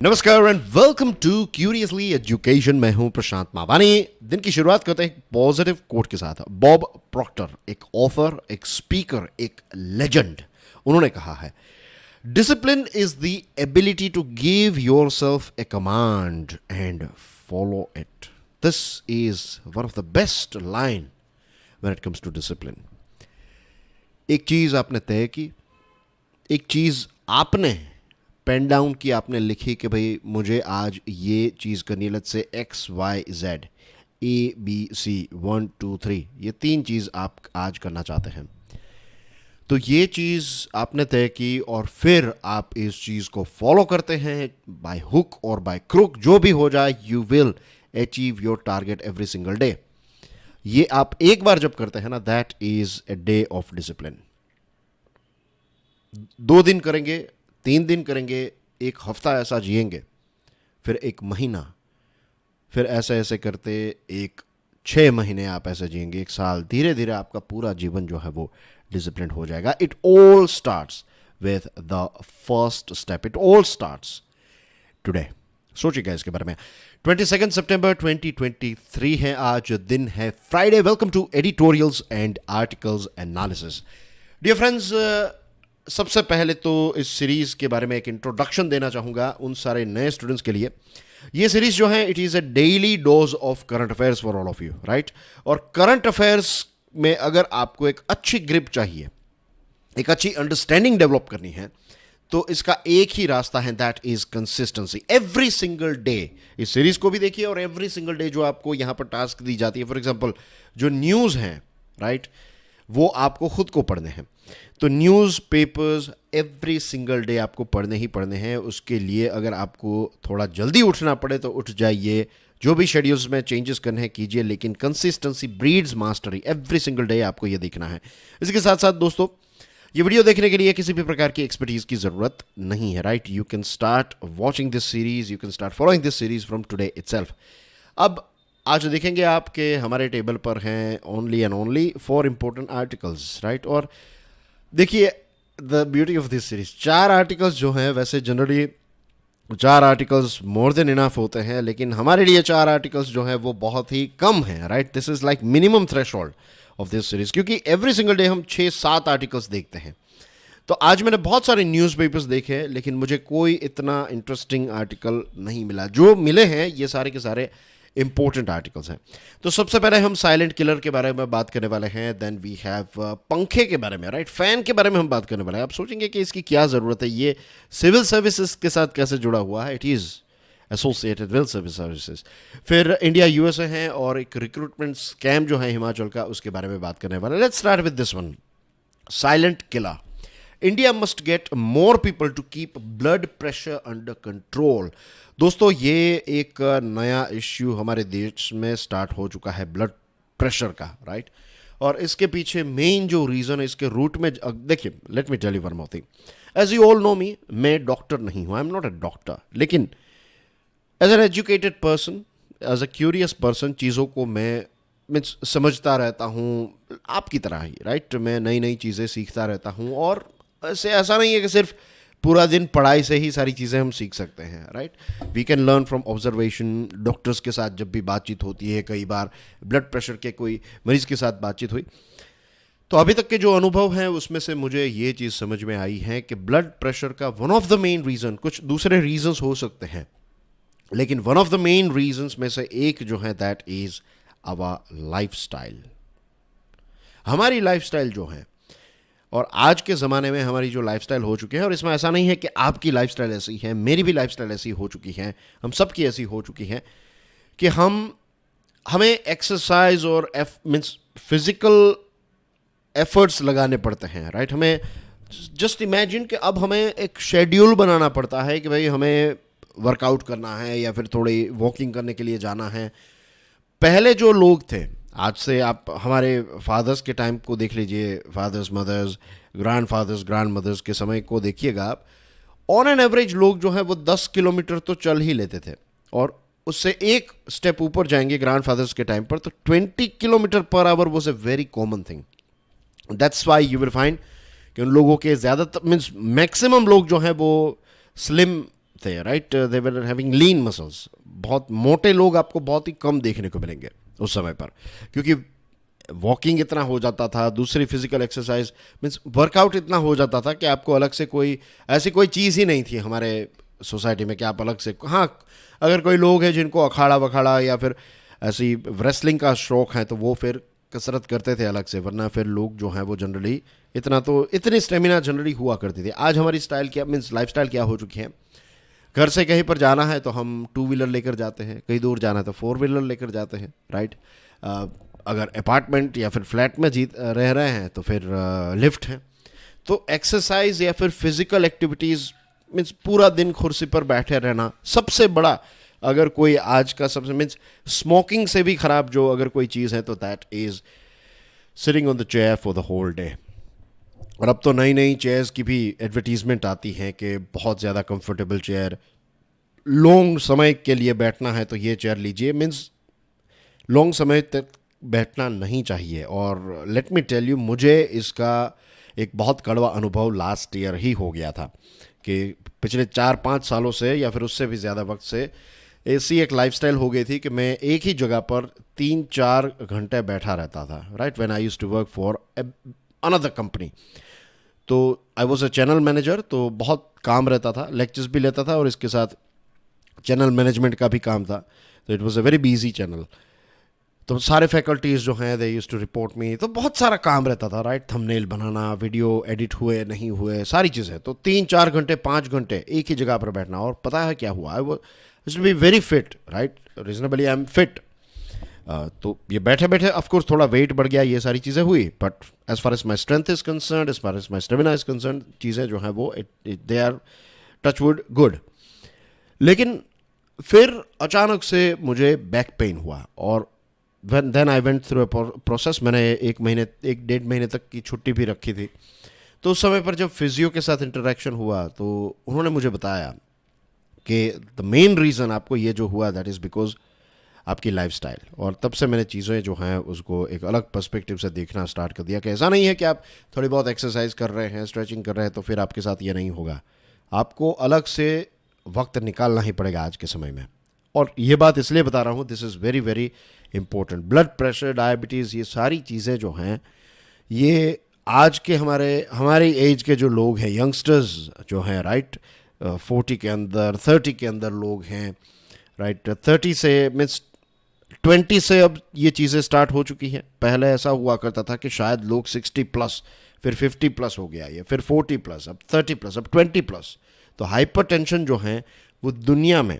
नमस्कार and welcome to curiously education. मैं हूं प्रशांत मावानी। दिन की शुरुआत करते हैं एक पॉजिटिव कोट के साथ। बॉब प्रॉक्टर, एक ऑथर, एक स्पीकर, एक लेजेंड, उन्होंने कहा है, discipline is the ability to give yourself a command and follow it. This is one of the best line when it comes to discipline. एक चीज आपने तय की, एक चीज आपने पेन डाउन की, आपने लिखी कि भाई मुझे आज ये चीज़ करनी है। लेट्स से XYZ ABC 1 2 3, ये 3 चीज़ आप आज करना चाहते हैं। तो ये चीज़ आपने तय की और फिर आप इस चीज़ को फॉलो करते हैं बाय हुक और बाय क्रुक, जो भी हो जाए, you will achieve your target every single day. ये आप एक बार जब करते हैं ना, that is a day of discipline. 2 दिन करेंगे, 3 दिन करेंगे, एक हफ्ता ऐसा जिएंगे, फिर एक महीना, फिर ऐसे ऐसे करते एक 6 महीने आप ऐसे जिएंगे, एक साल, धीरे धीरे आपका पूरा जीवन जो है वो डिसिप्लिन हो जाएगा। It all starts with the first step. It all starts today. सोचिएगा इसके बारे में। 22 सितंबर 2023 है आज, दिन है Friday. Welcome to editorials and articles analysis. Dear friends, सबसे पहले तो इस सीरीज़ के बारे में एक इंट्रोडक्शन देना चाहूँगा उन सारे नए स्टूडेंट्स के लिए। ये सीरीज़ जो है, it is a daily dose of current affairs for all of you, right. और करंट अफेयर्स में अगर आपको एक अच्छी ग्रिप चाहिए, एक अच्छी अंडरस्टैंडिंग डेवलप करनी है, तो इसका एक ही रास्ता है, that is consistency. Every single day इस सीरीज को भी देखिए और एवरी सिंगल डे जो आपको यहाँ पर टास्क दी जाती है, फॉर एग्जाम्पल जो न्यूज़ हैं, राइट, वो आपको खुद को पढ़ने हैं। तो news papers every single day आपको पढ़ने ही पढ़ने हैं। उसके लिए अगर आपको थोड़ा जल्दी उठना पड़े तो उठ जाइए, जो भी शेड्यूल्स में चेंजेस करने हैं कीजिए, लेकिन consistency breeds mastery. Every single day आपको ये देखना है। इसके साथ साथ दोस्तों, ये वीडियो देखने के लिए किसी भी प्रकार की एक्सपर्टीज की जरूरत नहीं है, right. You can start watching this series, you can start following this series from today itself. अब आज देखेंगे आपके हमारे टेबल पर हैं only and only 4 important articles, right. और देखिए, the beauty of this series, 4 articles जो हैं, वैसे generally 4 articles more than enough होते हैं, लेकिन हमारे लिए 4 आर्टिकल्स जो हैं वो बहुत ही कम हैं, right. This is like minimum threshold of this series, क्योंकि एवरी सिंगल डे हम 6-7 आर्टिकल्स देखते हैं। तो आज मैंने बहुत सारे न्यूज़पेपर्स देखे, लेकिन मुझे कोई इतना इंटरेस्टिंग आर्टिकल नहीं मिला। जो मिले हैं ये सारे के सारे इंपॉर्टेंट आर्टिकल्स हैं। तो सबसे पहले हम साइलेंट किलर के बारे में बात करने वाले हैं। देन वी हैव पंखे के बारे में, राइट, फैन के बारे में हम बात करने वाले हैं। आप सोचेंगे कि इसकी क्या ज़रूरत है, ये सिविल सर्विसेज के साथ कैसे जुड़ा हुआ है। It is associated with civil services. फिर इंडिया USA है और एक रिक्रूटमेंट स्कैम जो है हिमाचल का, उसके बारे में बात करने वाले हैं। Let's start with this one, silent killer. India must get more people to keep blood pressure under control. दोस्तों, ये एक नया इश्यू हमारे देश में स्टार्ट हो चुका है, ब्लड प्रेशर का, राइट। और इसके पीछे मेन जो रीज़न है, इसके रूट में देखिए, let me tell you one more thing. As you all know me, मैं डॉक्टर नहीं हूँ, I am not a doctor, लेकिन as an educated person, as a curious person, चीज़ों को मैं समझता रहता हूँ, आपकी तरह ही, राइट। मैं नई नई चीज़ें सीखता रहता हूँ, और ऐसा नहीं है कि सिर्फ पूरा दिन पढ़ाई से ही सारी चीज़ें हम सीख सकते हैं, right. We can learn from observation. Doctors के साथ जब भी बातचीत होती है, कई बार ब्लड प्रेशर के कोई मरीज़ के साथ बातचीत हुई, तो अभी तक के जो अनुभव हैं उसमें से मुझे ये चीज़ समझ में आई है कि ब्लड प्रेशर का one of the main reason, कुछ दूसरे रीजंस हो सकते हैं, लेकिन one of the main reasons में से एक जो है, दैट इज़ आवर लाइफस्टाइल। हमारी लाइफस्टाइल जो है, और आज के ज़माने में हमारी जो लाइफस्टाइल हो चुकी है, और इसमें ऐसा नहीं है कि आपकी लाइफस्टाइल ऐसी है, मेरी भी लाइफस्टाइल ऐसी हो चुकी है, हम सब की ऐसी हो चुकी है कि हमें एक्सरसाइज और मीन्स फिजिकल एफर्ट्स लगाने पड़ते हैं, राइट। हमें जस्ट इमेजिन कि अब हमें एक शेड्यूल बनाना पड़ता है कि भाई हमें वर्कआउट करना है या फिर थोड़ी वॉकिंग करने के लिए जाना है। पहले जो लोग थे, आज से आप हमारे फादर्स के टाइम को देख लीजिए, fathers, mothers, grand fathers, grand mothers के समय को देखिएगा आप, ऑन एन एवरेज लोग जो हैं वो 10 किलोमीटर तो चल ही लेते थे, और उससे एक स्टेप ऊपर जाएंगे ग्रैंड फादर्स के टाइम पर तो 20 kilometre per hour was a very common thing. That's why you will find कि उन लोगों के ज़्यादातर मीन्स मैक्सिमम लोग जो हैं वो स्लिम थे, right, they were having lean muscles. बहुत मोटे लोग आपको बहुत ही कम देखने को मिलेंगे उस समय पर, क्योंकि वॉकिंग इतना हो जाता था, दूसरी फिजिकल एक्सरसाइज मीन्स वर्कआउट इतना हो जाता था कि आपको अलग से कोई ऐसी कोई चीज़ ही नहीं थी हमारे सोसाइटी में कि आप अलग से, हाँ अगर कोई लोग हैं जिनको अखाड़ा वखाड़ा या फिर ऐसी रेसलिंग का शौक है तो वो फिर कसरत करते थे अलग से, वरना फिर लोग जो हैं वो जनरली इतनी स्टेमिना जनरली हुआ करती थी। आज हमारी स्टाइल क्या मीन्स लाइफ स्टाइल क्या हो चुकी है, घर से कहीं पर जाना है तो हम टू व्हीलर लेकर जाते हैं, कहीं दूर जाना है तो फोर व्हीलर लेकर जाते हैं, राइट। अगर अपार्टमेंट या फिर फ्लैट में रह रहे हैं तो फिर लिफ्ट है। तो एक्सरसाइज या फिर फिजिकल एक्टिविटीज़ मीन्स पूरा दिन कुर्सी पर बैठे रहना, सबसे बड़ा अगर कोई आज का सबसे मीन्स स्मोकिंग से भी ख़राब जो अगर कोई चीज़ है तो that is sitting on the chair for the whole day. और अब तो नई नई चेयर्स की भी एडवर्टीजमेंट आती हैं कि बहुत ज़्यादा कंफर्टेबल चेयर, लॉन्ग समय के लिए बैठना है तो ये चेयर लीजिए, मीन्स लॉन्ग समय तक बैठना नहीं चाहिए। और लेट मी टेल यू, मुझे इसका एक बहुत कड़वा अनुभव लास्ट ईयर ही हो गया था कि पिछले 4-5 सालों से या फिर उससे भी ज़्यादा वक्त से ऐसी एक लाइफस्टाइल हो गई थी कि मैं एक ही जगह पर 3-4 घंटे बैठा रहता था, right, when I used to work for another company. तो I was a channel manager, तो बहुत काम रहता था, लेक्चर्स भी लेता था और इसके साथ चैनल मैनेजमेंट का भी काम था। तो it was a very busy channel. तो सारे फैकल्टीज़ जो हैं दे यूज्ड टू रिपोर्ट मी, तो बहुत सारा काम रहता था, राइट, थंबनेल बनाना, वीडियो एडिट हुए नहीं हुए, सारी चीज़ें। तो 3-4 घंटे 5 घंटे एक ही जगह पर बैठना। और पता है क्या हुआ, I was to be very fit, right, reasonably I am fit. तो ये बैठे बैठे ऑफकोर्स थोड़ा वेट बढ़ गया, ये सारी चीज़ें हुई, but as far as my strength is concern, as far as my stamina is concern, चीज़ें जो हैं वो दे आर टचवुड गुड। लेकिन फिर अचानक से मुझे बैक पेन हुआ और then I went through a process. मैंने 1-1.5 महीने तक की छुट्टी भी रखी थी। तो उस समय पर जब फिजियो के साथ इंटरेक्शन हुआ तो उन्होंने मुझे बताया कि द मेन रीज़न आपको ये जो हुआ दैट इज़ बिकॉज आपकी लाइफस्टाइल। और तब से मैंने चीज़ें जो हैं उसको एक अलग पर्सपेक्टिव से देखना स्टार्ट कर दिया कि ऐसा नहीं है कि आप थोड़ी बहुत एक्सरसाइज कर रहे हैं, स्ट्रेचिंग कर रहे हैं तो फिर आपके साथ ये नहीं होगा। आपको अलग से वक्त निकालना ही पड़ेगा आज के समय में। और ये बात इसलिए बता रहा हूँ, this is very very important. Blood pressure, diabetes, ये सारी चीज़ें जो हैं ये आज के हमारे एज के जो लोग हैं, यंगस्टर्स जो हैं, राइट, 40 के अंदर 30 के अंदर लोग हैं, राइट, 30 से मीन्स 20 से अब ये चीज़ें स्टार्ट हो चुकी हैं। पहले ऐसा हुआ करता था कि शायद लोग 60 प्लस, फिर 50 प्लस हो गया ये, फिर 40 प्लस, अब 30 प्लस, अब 20 प्लस। तो हाइपरटेंशन जो है वो दुनिया में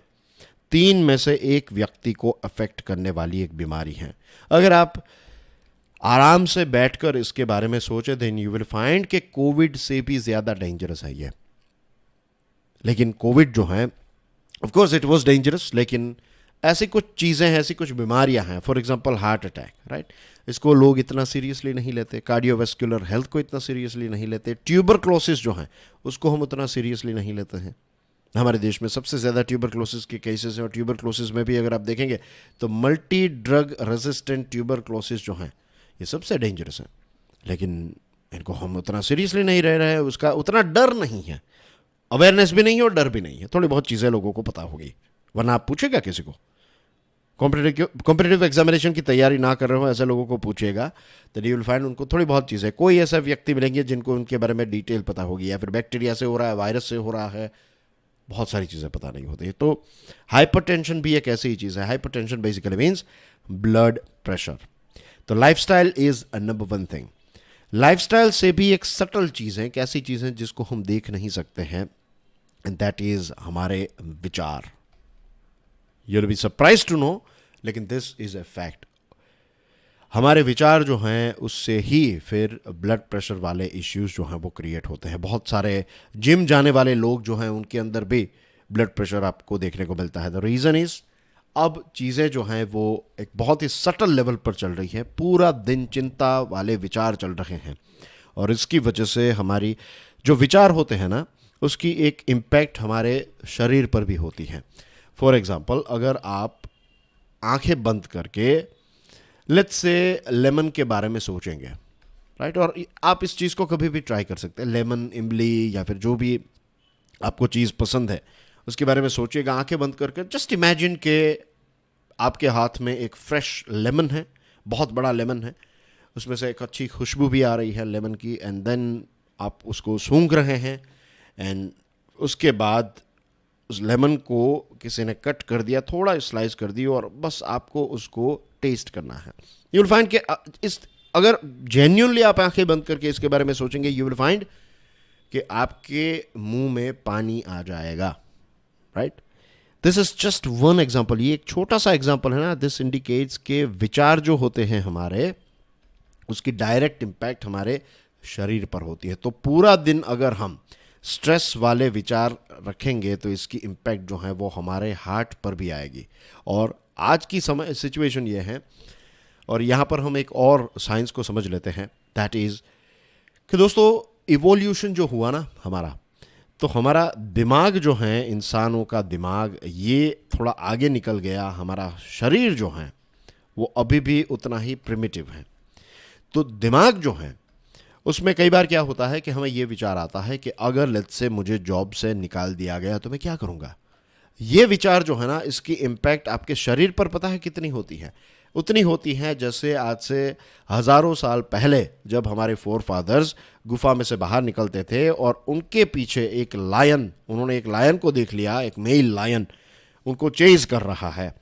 3 में से 1 व्यक्ति को अफेक्ट करने वाली एक बीमारी है। अगर आप आराम से बैठकर इसके बारे में सोचें देन यू विल फाइंड कि कोविड से भी ज़्यादा डेंजरस है ये। लेकिन कोविड जो है of course it was dangerous, लेकिन ऐसी कुछ चीज़ें हैं, ऐसी कुछ बीमारियां हैं, for example heart attack, right, इसको लोग इतना सीरियसली नहीं लेते। कार्डियोवैस्कुलर हेल्थ को इतना सीरियसली नहीं लेते। ट्यूबरक्लोसिस जो है उसको हम उतना सीरियसली नहीं लेते हैं। हमारे देश में सबसे ज़्यादा ट्यूबरक्लोसिस के केसेस हैं और ट्यूबरक्लोसिस में भी अगर आप देखेंगे तो मल्टी ड्रग रेजिस्टेंट ट्यूबरक्लोसिस जो हैं ये सबसे डेंजरस हैं। लेकिन इनको हम उतना सीरियसली नहीं रह रहे हैं, उसका उतना डर नहीं है, अवेयरनेस भी नहीं है और डर भी नहीं है। थोड़ी बहुत चीज़ें लोगों को पता होगी, वरना आप पूछेगा किसी को कॉम्पिटिटिव एग्जामिनेशन की तैयारी ना कर रहे हो ऐसे लोगों को पूछेगा तो यू विल फाइंड उनको थोड़ी बहुत चीज़ें, कोई ऐसा व्यक्ति मिलेंगे जिनको उनके बारे में डिटेल पता होगी, या फिर बैक्टीरिया से हो रहा है, वायरस से हो रहा है, बहुत सारी चीज़ें पता नहीं होती। तो हाइपरटेंशन भी एक ऐसी ही चीज़ है। Hypertension basically means blood pressure. तो lifestyle is a number 1 thing. Lifestyle से भी एक सटल चीज़ है, एक ऐसी चीज़ है जिसको हम देख नहीं सकते हैं, एंड दैट इज़ हमारे विचार। You will be surprise to know, लेकिन दिस इज़ अ फैक्ट। हमारे विचार जो हैं उससे ही फिर ब्लड प्रेशर वाले इश्यूज जो हैं वो क्रिएट होते हैं। बहुत सारे जिम जाने वाले लोग जो हैं उनके अंदर भी ब्लड प्रेशर आपको देखने को मिलता है। द रीज़न इज़ अब चीज़ें जो हैं वो एक बहुत ही सटल लेवल पर चल रही है। पूरा दिन चिंता वाले विचार चल रहे हैं और इसकी वजह से हमारी जो विचार होते हैं ना उसकी एक इम्पैक्ट हमारे शरीर पर भी होती है। फॉर एग्ज़ाम्पल, अगर आप आंखें बंद करके लेट्स से लेमन के बारे में सोचेंगे, राइट, और आप इस चीज़ को कभी भी ट्राई कर सकते हैं, लेमन, इमली या फिर जो भी आपको चीज़ पसंद है उसके बारे में सोचिएगा आंखें बंद करके। जस्ट इमेजिन के आपके हाथ में एक फ्रेश लेमन है, बहुत बड़ा लेमन है, उसमें से एक अच्छी खुशबू भी आ रही है लेमन की, एंड देन आप उसको सूंघ रहे हैं, एंड उसके बाद उस लेमन को किसी ने कट कर दिया, थोड़ा स्लाइस कर दी, और बस आपको उसको टेस्ट करना है। यू विल फाइंड कि इस अगर जेन्युइनली आप आंखें बंद करके इसके बारे में सोचेंगे, यू विल फाइंड कि आपके मुंह में पानी आ जाएगा, right. This is just one example, ये एक छोटा सा एग्जाम्पल है ना। दिस इंडिकेट्स के विचार जो होते हैं हमारे, उसकी डायरेक्ट इम्पैक्ट हमारे शरीर पर होती है। तो पूरा दिन अगर हम स्ट्रेस वाले विचार रखेंगे तो इसकी इम्पैक्ट जो है वो हमारे हार्ट पर भी आएगी। और आज की समय सिचुएशन ये है, और यहाँ पर हम एक और साइंस को समझ लेते हैं, दैट इज़ कि दोस्तों इवोल्यूशन जो हुआ ना हमारा, तो हमारा दिमाग जो है, इंसानों का दिमाग, ये थोड़ा आगे निकल गया। हमारा शरीर जो है वो अभी भी उतना ही प्रिमिटिव है। तो दिमाग जो है उसमें कई बार क्या होता है कि हमें ये विचार आता है कि अगर लेट्स से मुझे जॉब से निकाल दिया गया तो मैं क्या करूँगा। ये विचार जो है ना, इसकी इम्पैक्ट आपके शरीर पर पता है कितनी होती है? उतनी होती है जैसे आज से हज़ारों साल पहले जब हमारे फोर फादर्स गुफा में से बाहर निकलते थे और उनके पीछे एक लायन, उन्होंने एक लायन को देख लिया, एक मेल लायन उनको चेज कर रहा है,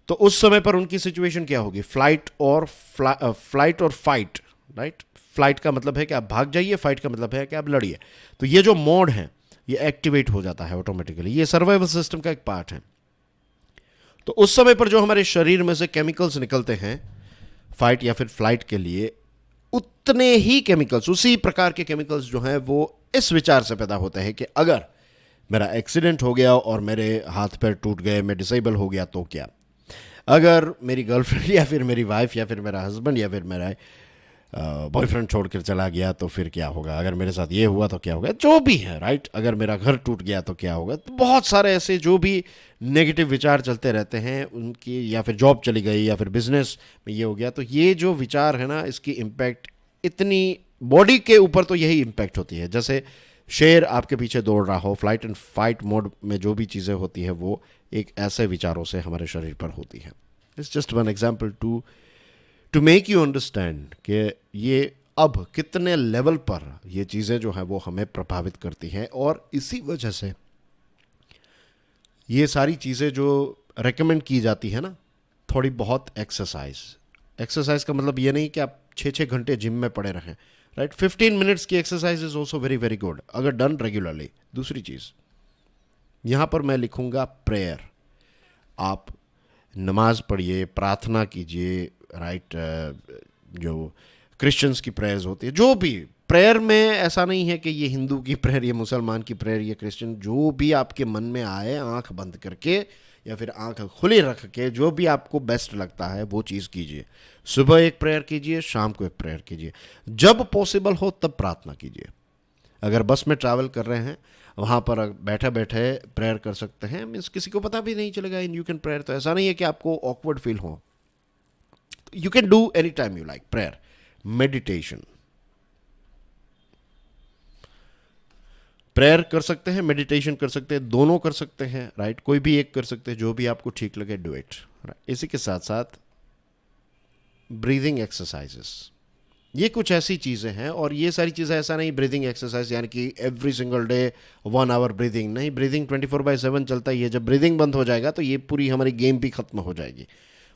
तो उस समय पर उनकी सिचुएशन क्या होगी? फ्लाइट और फाइट, राइट। फ्लाइट का मतलब है कि आप भाग जाइए, फाइट का मतलब है कि आप लड़िए। तो ये जो मोड है ये एक्टिवेट हो जाता है ऑटोमेटिकली, ये सर्वाइवल सिस्टम का एक पार्ट है। तो उस समय पर जो हमारे शरीर में से केमिकल्स निकलते हैं फाइट या फिर फ्लाइट के लिए, उतने ही केमिकल्स, उसी प्रकार के केमिकल्स जो हैं वो इस विचार से पैदा होते हैं कि अगर मेरा एक्सीडेंट हो गया और मेरे हाथ पैर टूट गए, मैं डिसेबल हो गया तो क्या? अगर मेरी गर्लफ्रेंड या फिर मेरी वाइफ या फिर मेरा हस्बैंड या फिर मेरा बॉयफ्रेंड छोड़कर चला गया तो फिर क्या होगा? अगर मेरे साथ ये हुआ तो क्या होगा? जो भी है, राइट। अगर मेरा घर टूट गया तो क्या होगा? तो बहुत सारे ऐसे जो भी नेगेटिव विचार चलते रहते हैं उनकी, या फिर जॉब चली गई या फिर बिजनेस में ये हो गया, तो ये जो विचार है ना, इसकी इम्पैक्ट इतनी बॉडी के ऊपर तो यही इम्पैक्ट होती है। जैसे शेर आपके पीछे दौड़ रहा हो, फ्लाइट एंड फाइट मोड में जो भी चीज़ें होती है वो एक ऐसे विचारों से हमारे शरीर पर होती है। It's just one example to make you understand कि ये अब कितने लेवल पर ये चीज़ें जो हैं वो हमें प्रभावित करती हैं। और इसी वजह से ये सारी चीज़ें जो रेकमेंड की जाती है ना, थोड़ी बहुत एक्सरसाइज का मतलब ये नहीं कि आप 6-6 घंटे जिम में पड़े रहें, राइट। 15 मिनट्स की exercise is also very very good अगर डन रेगुलरली। दूसरी चीज़ यहाँ पर मैं लिखूँगा प्रेयर। आप नमाज पढ़िए, प्रार्थना कीजिए, राइट। जो क्रिश्चियंस की प्रेयर्स होती है, जो भी प्रेयर में ऐसा नहीं है कि ये हिंदू की प्रेयर, ये मुसलमान की प्रेयर, ये क्रिश्चियन, जो भी आपके मन में आए, आंख बंद करके या फिर आंख खुली रख के जो भी आपको बेस्ट लगता है वो चीज़ कीजिए। सुबह एक प्रेयर कीजिए, शाम को एक प्रेयर कीजिए, जब पॉसिबल हो तब प्रार्थना कीजिए। अगर बस में ट्रैवल कर रहे हैं, वहाँ पर बैठे बैठे प्रेयर कर सकते हैं, मीन्स किसी को पता भी नहीं चलेगा इन यू कैन प्रेयर। तो ऐसा नहीं है कि आपको ऑकवर्ड फील हो, you can do any time you like prayer. Meditation, prayer कर सकते हैं, मेडिटेशन कर सकते हैं, दोनों कर सकते हैं, राइट। कोई भी एक कर सकते हैं, जो भी आपको ठीक लगे डू इट। इसी के साथ साथ ब्रीदिंग एक्सरसाइजेस, ये कुछ ऐसी चीज़ें हैं। और ये सारी चीज़ें ऐसा नहीं ब्रीदिंग एक्सरसाइज यानी कि every single day 1 hour breathing, नहीं। ब्रीदिंग 24/7 चलता ही है। जब ब्रीदिंग बंद हो जाएगा तो ये पूरी हमारी गेम भी खत्म हो जाएगी।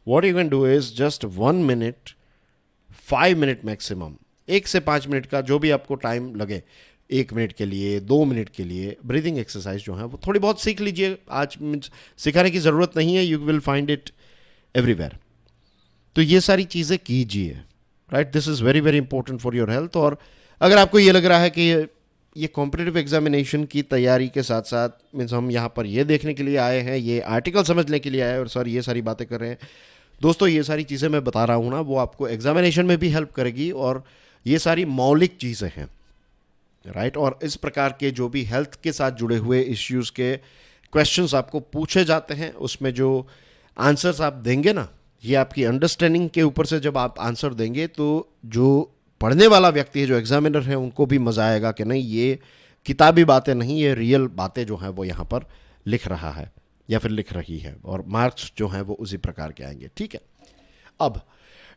What you can do is just 1 minute, 5 minute maximum, 1 से 5 मिनट का जो भी आपको टाइम लगे, 1 मिनट के लिए, 2 मिनट के लिए ब्रीदिंग एक्सरसाइज जो है वो थोड़ी बहुत सीख लीजिए। आज सिखाने की ज़रूरत नहीं है, you will find it everywhere. तो ये सारी चीज़ें कीजिए, right. This is very very important for your health. और अगर आपको ये लग रहा है कि ये कॉम्पिटिटिव एग्जामिनेशन की तैयारी के साथ साथ, मीन्स हम यहाँ पर ये देखने के लिए आए हैं, ये आर्टिकल समझने के लिए आए हैं और सर ये सारी बातें कर रहे हैं, दोस्तों ये सारी चीज़ें मैं बता रहा हूँ ना, वो आपको एग्जामिनेशन में भी हेल्प करेगी। और ये सारी मौलिक चीज़ें हैं, राइट। और इस प्रकार के जो भी हेल्थ के साथ जुड़े हुए इश्यूज़ के क्वेश्चंस आपको पूछे जाते हैं, उसमें जो आंसर्स आप देंगे ना, ये आपकी अंडरस्टैंडिंग के ऊपर से जब आप आंसर देंगे तो जो पढ़ने वाला व्यक्ति है, जो एग्जामिनर है, उनको भी मज़ा आएगा कि नहीं ये किताबी बातें नहीं, ये रियल बातें जो हैं वो यहाँ पर लिख रहा है या फिर लिख रही है, और मार्क्स जो हैं वो उसी प्रकार के आएंगे। ठीक है, अब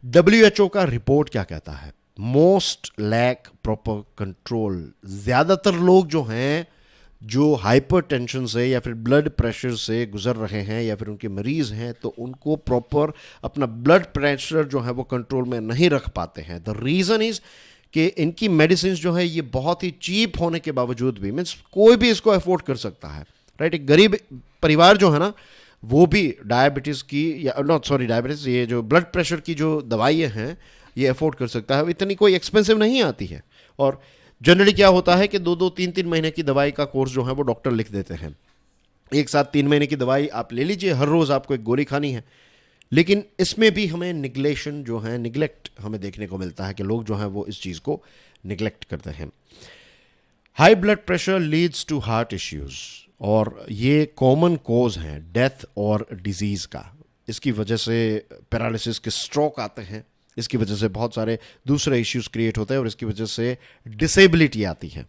WHO का रिपोर्ट क्या कहता है? Most lack proper control. ज़्यादातर लोग जो हैं जो हाइपरटेंशन से या फिर ब्लड प्रेशर से गुजर रहे हैं या फिर उनके मरीज़ हैं, तो उनको प्रॉपर अपना ब्लड प्रेशर जो है वो कंट्रोल में नहीं रख पाते हैं। द रीज़न इज़ कि इनकी मेडिसिन जो है ये बहुत ही चीप होने के बावजूद भी, मीन्स कोई भी इसको अफोर्ड कर सकता है, राइट। एक गरीब परिवार जो है ना, वो भी डायबिटीज़ की या नॉट सॉरी डायबिटीज़, ये जो ब्लड प्रेशर की जो दवाइयाँ हैं ये अफोर्ड कर सकता है। इतनी कोई एक्सपेंसिव नहीं आती है, और जनरली क्या होता है कि 2-3 महीने की दवाई का कोर्स जो है वो डॉक्टर लिख देते हैं। एक साथ 3 महीने की दवाई आप ले लीजिए, हर रोज़ आपको एक गोली खानी है। लेकिन इसमें भी हमें निगलेशन जो है, निगलेक्ट हमें देखने को मिलता है कि लोग जो हैं वो इस चीज़ को निगलेक्ट करते हैं। High blood pressure leads to heart issues, और ये कॉमन कॉज हैं डेथ और डिजीज़ का। इसकी वजह से पैरालिसिस के स्ट्रोक आते हैं, इसकी वजह से बहुत सारे दूसरे इश्यूज क्रिएट होते हैं, और इसकी वजह से डिसेबिलिटी आती है।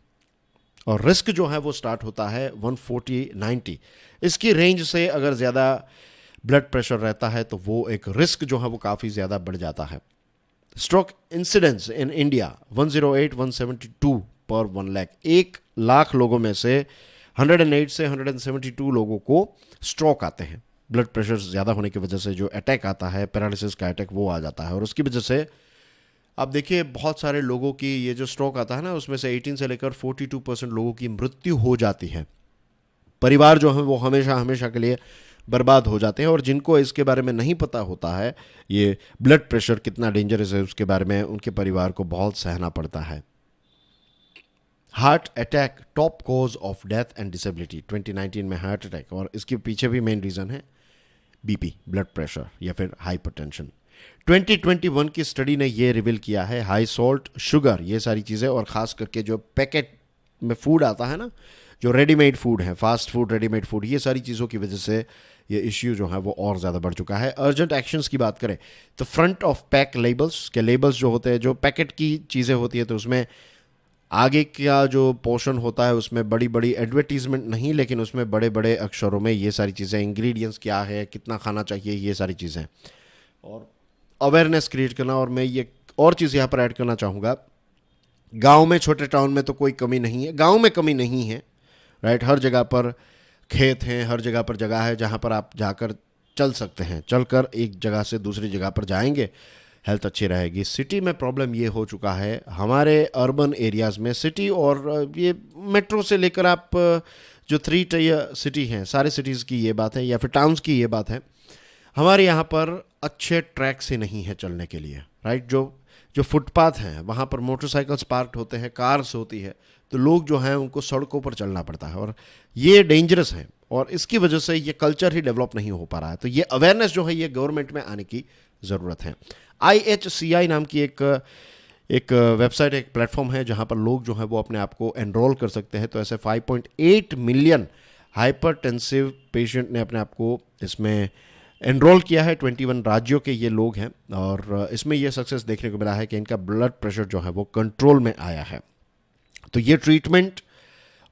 और रिस्क जो है वो स्टार्ट होता है 140-90 इसकी रेंज से। अगर ज़्यादा ब्लड प्रेशर रहता है तो वो एक रिस्क जो है वो काफ़ी ज़्यादा बढ़ जाता है। स्ट्रोक इंसिडेंस इन इंडिया 108-172 पर 1 लाख। 1 लाख लोगों में से 108 से 172 लोगों को स्ट्रोक आते हैं। ब्लड प्रेशर ज़्यादा होने की वजह से जो अटैक आता है, पैरालिसिस का अटैक, वो आ जाता है। और उसकी वजह से आप देखिए बहुत सारे लोगों की ये जो स्ट्रोक आता है ना, उसमें से 18 से लेकर 42% लोगों की मृत्यु हो जाती है। परिवार जो है वो हमेशा हमेशा के लिए बर्बाद हो जाते हैं। और जिनको इसके बारे में नहीं पता होता है ये ब्लड प्रेशर कितना डेंजरस है, उसके बारे में उनके परिवार को बहुत सहना पड़ता है। Heart attack top cause of death and disability 2019 में हार्ट अटैक, और इसके पीछे भी मेन रीज़न है बीपी, ब्लड प्रेशर या फिर हाइपरटेंशन। 2021 की स्टडी ने ये रिवील किया है हाई सॉल्ट, शुगर, ये सारी चीज़ें, और ख़ास करके जो पैकेट में फूड आता है ना, जो रेडीमेड फूड है, फास्ट फूड, रेडीमेड फूड, ये सारी चीज़ों की वजह से ये इश्यू जो है वो और ज़्यादा बढ़ चुका है। अर्जेंट एक्शंस की बात करें तो फ्रंट ऑफ पैक लेबल्स के लेबल्स जो होते हैं, जो पैकेट की चीज़ें होती है, तो उसमें आगे का जो पोर्शन होता है उसमें बड़ी बड़ी एडवर्टीजमेंट नहीं, लेकिन उसमें बड़े बड़े अक्षरों में ये सारी चीज़ें, इंग्रेडिएंट्स क्या है, कितना खाना चाहिए, ये सारी चीज़ें, और अवेयरनेस क्रिएट करना। और मैं ये और चीज़ यहाँ पर ऐड करना चाहूँगा, गांव में, छोटे टाउन में तो कोई कमी नहीं है, गांव में कमी नहीं है, राइट। हर जगह पर खेत हैं, हर जगह पर जगह है जहाँ पर आप जाकर चल सकते हैं, चलकर एक जगह से दूसरी जगह पर जाएंगे, हेल्थ अच्छी रहेगी। सिटी में प्रॉब्लम ये हो चुका है, हमारे अर्बन एरियाज़ में, सिटी और ये मेट्रो से लेकर आप जो 3 टियर सिटी हैं, सारे सिटीज़ की ये बात है या फिर टाउन्स की ये बात है, हमारे यहाँ पर अच्छे ट्रैक से नहीं है चलने के लिए, राइट। जो फुटपाथ हैं वहाँ पर मोटरसाइकिल्स पार्क्ड होते हैं, कार्स होती है, तो लोग जो हैं उनको सड़कों पर चलना पड़ता है, और ये डेंजरस है, और इसकी वजह से ये कल्चर ही डेवलप नहीं हो पा रहा है। तो ये अवेयरनेस जो है ये गवर्नमेंट में आने की ज़रूरत है। IHCI नाम की एक वेबसाइट, एक प्लेटफॉर्म है जहाँ पर लोग जो है वो अपने आप को एनरोल कर सकते हैं। तो ऐसे 5.8 मिलियन हाइपरटेंसिव पेशेंट ने अपने आप को इसमें एनरोल किया है। 21 राज्यों के ये लोग हैं, और इसमें ये सक्सेस देखने को मिला है कि इनका ब्लड प्रेशर जो है वो कंट्रोल में आया है। तो ये ट्रीटमेंट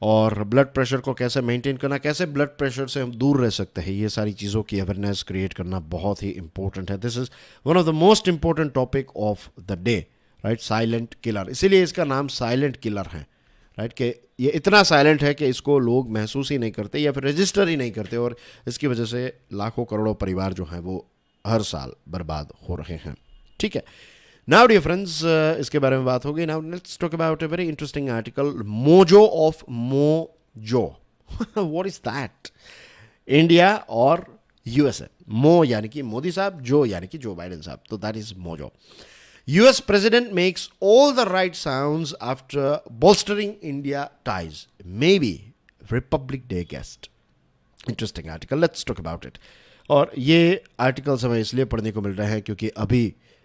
और ब्लड प्रेशर को कैसे मेंटेन करना, कैसे ब्लड प्रेशर से हम दूर रह सकते हैं, ये सारी चीज़ों की अवेयरनेस क्रिएट करना बहुत ही इंपॉर्टेंट है। This is one of the most important topic of the day, right. Silent killer, इसीलिए इसका नाम साइलेंट किलर है, राइट। कि ये इतना साइलेंट है कि इसको लोग महसूस ही नहीं करते या फिर रजिस्टर ही नहीं करते, और इसकी वजह से लाखों करोड़ों परिवार जो हैं वो हर साल बर्बाद हो रहे हैं। ठीक है, नाउ डियर फ्रेंड्स, इसके बारे में बात होगी। Now let's talk about a very interesting article, mojo of mojo. What is that? India और यूएसए। मो यानी कि मोदी साहब, जो यानी कि जो बाइडेन साहब, तो that is mojo. US president makes all the right sounds after bolstering India ties. Maybe Republic Day guest. Interesting article. Let's talk about it. और ये आर्टिकल्स हमें इसलिए पढ़ने को मिल रहे हैं क्योंकि अभी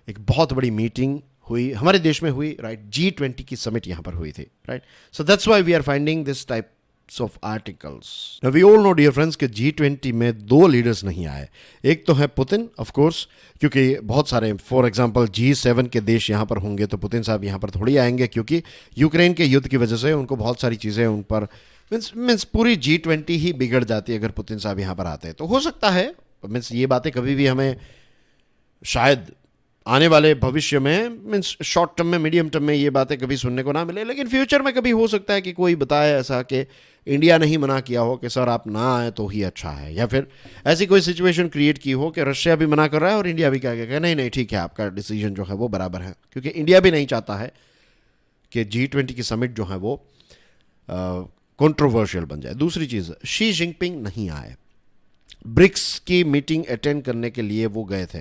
एक बहुत बड़ी मीटिंग हुई हमारे देश में हुई, राइट। G20 की समिट यहाँ पर हुई थी, right. So that's why we are finding this type of articles. Now we all know dear friends कि G20 में 2 लीडर्स नहीं आए। एक तो है पुतिन, ऑफ कोर्स, क्योंकि बहुत सारे, फॉर एग्जांपल G7 के देश यहाँ पर होंगे, तो पुतिन साहब यहाँ पर थोड़ी आएंगे, क्योंकि यूक्रेन के युद्ध की वजह से उनको बहुत सारी चीज़ें उन पर मीन्स पूरी G20 ही बिगड़ जाती है अगर पुतिन साहब यहाँ पर आते हैं। तो हो सकता है मीन्स ये बातें कभी भी हमें शायद आने वाले भविष्य में मीन्स शॉर्ट टर्म में, मीडियम टर्म में ये बातें कभी सुनने को ना मिले, लेकिन फ्यूचर में कभी हो सकता है कि कोई बताए ऐसा कि इंडिया ने ही मना किया हो कि सर आप ना आए तो ही अच्छा है, या फिर ऐसी कोई सिचुएशन क्रिएट की हो कि रशिया भी मना कर रहा है और इंडिया भी क्या कहेगा नहीं नहीं ठीक है आपका डिसीजन जो है वो बराबर है, क्योंकि इंडिया भी नहीं चाहता है कि G20 की समिट जो है वो कंट्रोवर्शियल बन जाए। दूसरी चीज़, शी जिनपिंग नहीं आए। ब्रिक्स की मीटिंग अटेंड करने के लिए वो गए थे,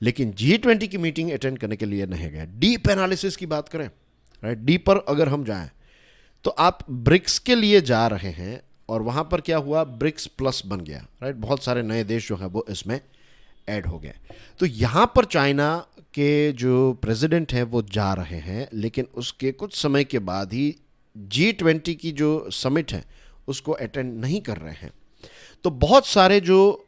लेकिन G20 की मीटिंग अटेंड करने के लिए नहीं गए। डीप एनालिसिस की बात करें, राइट, डीपर अगर हम जाएं तो आप ब्रिक्स के लिए जा रहे हैं और वहां पर क्या हुआ, ब्रिक्स प्लस बन गया, राइट, बहुत सारे नए देश जो हैं वो इसमें ऐड हो गए। तो यहां पर चाइना के जो प्रेसिडेंट हैं वो जा रहे हैं, लेकिन उसके कुछ समय के बाद ही G20 की जो समिट है उसको अटेंड नहीं कर रहे हैं। तो बहुत सारे जो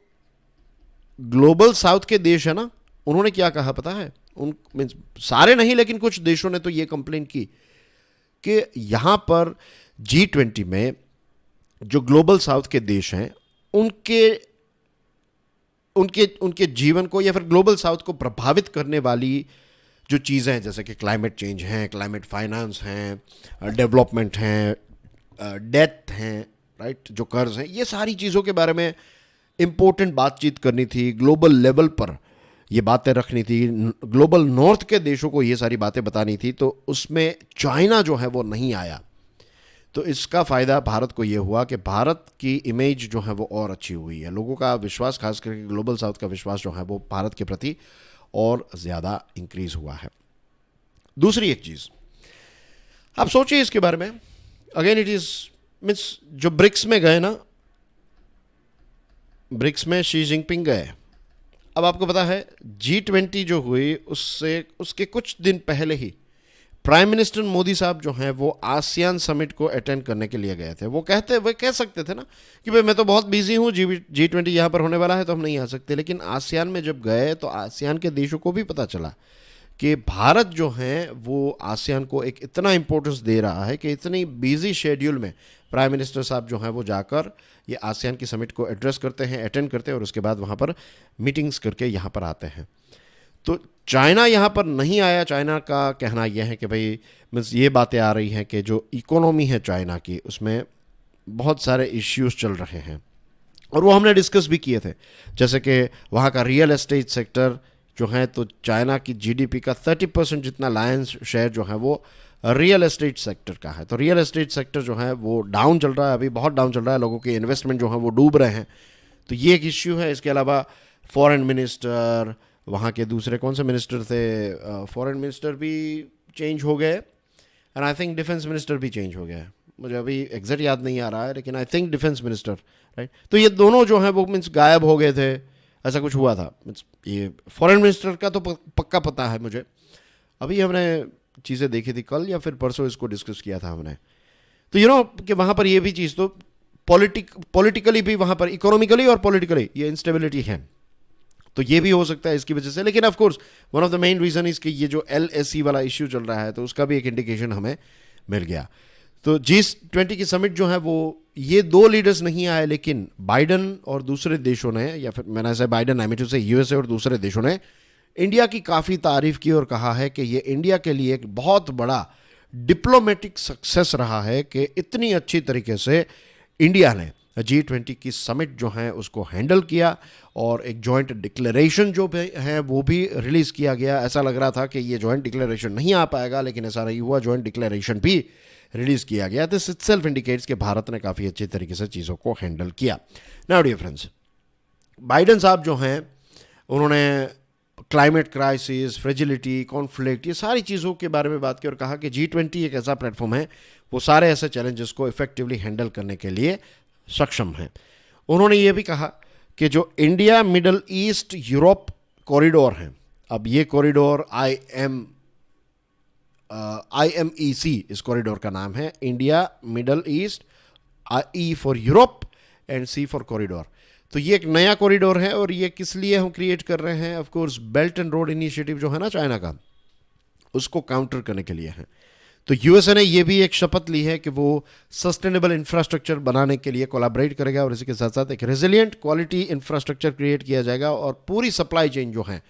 ग्लोबल साउथ के देश है ना, उन्होंने क्या कहा पता है, उन मीन्स सारे नहीं लेकिन कुछ देशों ने तो ये कंप्लेन की कि यहां पर G20 में जो ग्लोबल साउथ के देश हैं उनके उनके उनके जीवन को या फिर ग्लोबल साउथ को प्रभावित करने वाली जो चीज़ें हैं, जैसे कि क्लाइमेट चेंज हैं, क्लाइमेट फाइनेंस हैं, डेवलपमेंट हैं, डेथ हैं, राइट, जो कर्ज हैं, ये सारी चीज़ों के बारे में इंपॉर्टेंट बातचीत करनी थी, ग्लोबल लेवल पर ये बातें रखनी थी, ग्लोबल नॉर्थ के देशों को ये सारी बातें बतानी थी। तो उसमें चाइना जो है वो नहीं आया। तो इसका फ़ायदा भारत को ये हुआ कि भारत की इमेज जो है वो और अच्छी हुई है, लोगों का विश्वास, खास करके ग्लोबल साउथ का विश्वास जो है वो भारत के प्रति और ज़्यादा इंक्रीज हुआ है। दूसरी एक चीज़ आप सोचिए इसके बारे में, अगेन इट इज़ मीन्स जो ब्रिक्स में गए ना, ब्रिक्स में शी जिनपिंग गए। अब आपको पता है G20 जो हुई उसके कुछ दिन पहले ही प्राइम मिनिस्टर मोदी साहब जो हैं वो आसियान समिट को अटेंड करने के लिए गए थे। वो कह सकते थे ना कि भाई मैं तो बहुत बिजी हूँ, G20 यहाँ पर होने वाला है तो हम नहीं आ सकते, लेकिन आसियान में जब गए तो आसियान के देशों को भी पता चला कि भारत जो है वो आसियान को एक इतना इंपॉर्टेंस दे रहा है कि इतनी बिजी शेड्यूल में प्राइम मिनिस्टर साहब जो हैं वो जाकर ये आसियान की समिट को एड्रेस करते हैं, अटेंड करते हैं और उसके बाद वहाँ पर मीटिंग्स करके यहाँ पर आते हैं। तो चाइना यहाँ पर नहीं आया। चाइना का कहना यह है कि भाई मीन्स ये बातें आ रही हैं कि जो इकोनॉमी है चाइना की उसमें बहुत सारे इश्यूज चल रहे हैं और वो हमने डिस्कस भी किए थे, जैसे कि वहाँ का रियल एस्टेट सेक्टर जो है, तो चाइना की GDP का 30% जितना लायंस शेयर जो है वो रियल एस्टेट सेक्टर का है। तो रियल एस्टेट सेक्टर जो है वो डाउन चल रहा है, अभी बहुत डाउन चल रहा है, लोगों के इन्वेस्टमेंट जो है वो डूब रहे हैं। तो ये एक इश्यू है। इसके अलावा फॉरेन मिनिस्टर, वहाँ के दूसरे कौन से मिनिस्टर थे, फॉरेन मिनिस्टर भी चेंज हो गए and I think defence minister भी चेंज हो गया है, मुझे अभी एग्जैक्ट याद नहीं आ रहा है, लेकिन I think defence minister, right. तो ये दोनों जो हैं वो मीन्स गायब हो गए थे, ऐसा कुछ हुआ था। मीन्स ये फॉरेन मिनिस्टर का तो पक्का पता है मुझे, अभी हमने चीज़ें देखी थी कल या फिर परसों, इसको डिस्कस किया था हमने। तो यू नो कि वहाँ पर ये भी चीज़, तो पॉलिटिकली भी वहाँ पर, इकोनॉमिकली और पॉलिटिकली ये इंस्टेबिलिटी है, तो ये भी हो सकता है इसकी वजह से। लेकिन of course one of the main reason is कि ये जो LSE वाला इश्यू चल रहा है, तो उसका भी एक इंडिकेशन हमें मिल गया। तो G20 की समिट जो है वो ये दो लीडर्स नहीं आए, लेकिन बाइडन और दूसरे देशों ने, या फिर मैंने ऐसे बाइडन आई मीन टू से USA और दूसरे देशों ने इंडिया की काफ़ी तारीफ की और कहा है कि ये इंडिया के लिए एक बहुत बड़ा डिप्लोमेटिक सक्सेस रहा है कि इतनी अच्छी तरीके से इंडिया ने G20 की समिट जो है उसको हैंडल किया और एक जॉइंट डिक्लेरेशन जो है वो भी रिलीज़ किया गया। ऐसा लग रहा था कि ये जॉइंट डिक्लेरेशन नहीं आ पाएगा, लेकिन ऐसा नहीं हुआ, जॉइंट डिक्लेरेशन भी रिलीज़ किया गया। दिस इटसेल्फ इंडिकेट्स कि भारत ने काफ़ी अच्छी तरीके से चीज़ों को हैंडल किया। नाउ डियर फ्रेंड्स, बाइडन साहब जो हैं उन्होंने क्लाइमेट क्राइसिस, फ्रेजिलिटी, कॉन्फ्लिक्ट, ये सारी चीज़ों के बारे में बात की और कहा कि G20 एक ऐसा प्लेटफॉर्म है वो सारे ऐसे चैलेंजेस को इफेक्टिवली हैंडल करने के लिए सक्षम है। उन्होंने ये भी कहा कि जो India middle east Europe corridor है, अब ये कॉरिडोर IMEC इस कॉरिडोर का नाम है, India middle east, E for Europe and C for corridor. तो ये एक नया कॉरिडोर है और ये किस लिए हम क्रिएट कर रहे हैं, of course belt and road initiative जो है ना चाइना का, उसको काउंटर करने के लिए है। तो यूएसए ने ये भी एक शपथ ली है कि वो सस्टेनेबल इंफ्रास्ट्रक्चर बनाने के लिए कोलैबोरेट करेगा और इसी के साथ साथ एक रेजिलिएंट क्वालिटी इंफ्रास्ट्रक्चर क्रिएट किया जाएगा और पूरी सप्लाई चेन जो है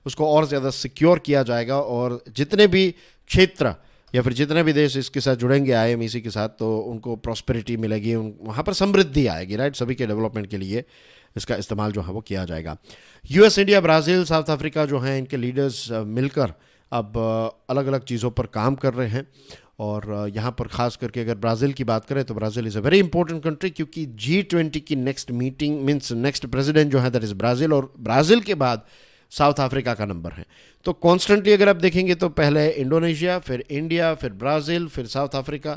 उसको और ज़्यादा सिक्योर किया जाएगा और जितने भी क्षेत्र या फिर जितने भी देश इसके साथ जुड़ेंगे आईएमईसी के साथ तो उनको प्रॉस्पेरिटी मिलेगी, वहाँ पर समृद्धि आएगी, राइट। सभी के डेवलपमेंट के लिए इसका इस्तेमाल जो है वो किया जाएगा। US, India, Brazil, south Africa जो हैं इनके लीडर्स मिलकर अब अलग अलग चीज़ों पर काम कर रहे हैं और यहाँ पर ख़ास करके अगर ब्राज़ील की बात करें तो Brazil is a very important country क्योंकि G20 की next meeting means next president जो है दैट इज़ ब्राज़ील और ब्राज़ील के बाद साउथ अफ्रीका का नंबर है। तो कॉन्स्टेंटली अगर आप देखेंगे तो पहले इंडोनेशिया, फिर इंडिया, फिर ब्राज़ील, फिर साउथ अफ्रीका,